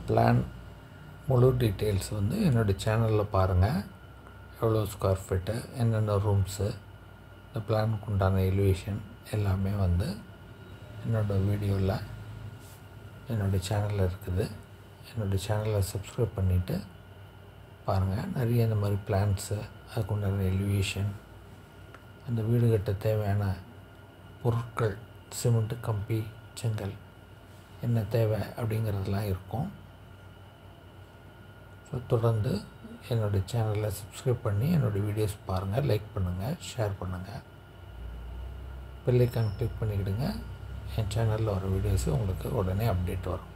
Plan முழு details வந்து என்னோடய சேனலில் பாருங்கள். எவ்வளோ ஸ்கொயர் ஃபீட்டு, என்னென்ன ரூம்ஸு, இந்த பிளானுக்கு உண்டான எலிவேஷன் எல்லாமே வந்து என்னோடய வீடியோவில் என்னோடய சேனலில் இருக்குது. என்னோடய சேனலை சப்ஸ்கிரைப் பண்ணிவிட்டு பாருங்கள். நிறைய இந்த மாதிரி பிளான்ஸு, அதுக்கு உண்டான எலிவேஷன், அந்த வீடு கட்ட தேவையான பொருட்கள், சிமெண்ட்டு, கம்பி, செங்கல் என்ன தேவை அப்படிங்கிறதுலாம் இருக்கும். ஸோ தொடர்ந்து என்னோடய சேனலை சப்ஸ்கிரைப் பண்ணி என்னோடய வீடியோஸ் பாருங்கள், லைக் பண்ணுங்கள், ஷேர் பண்ணுங்கள், பெல் ஐக்கான் கிளிக் பண்ணிக்கிடுங்க. என் சேனலில் வர வீடியோஸு உங்களுக்கு உடனே அப்டேட் வரும்.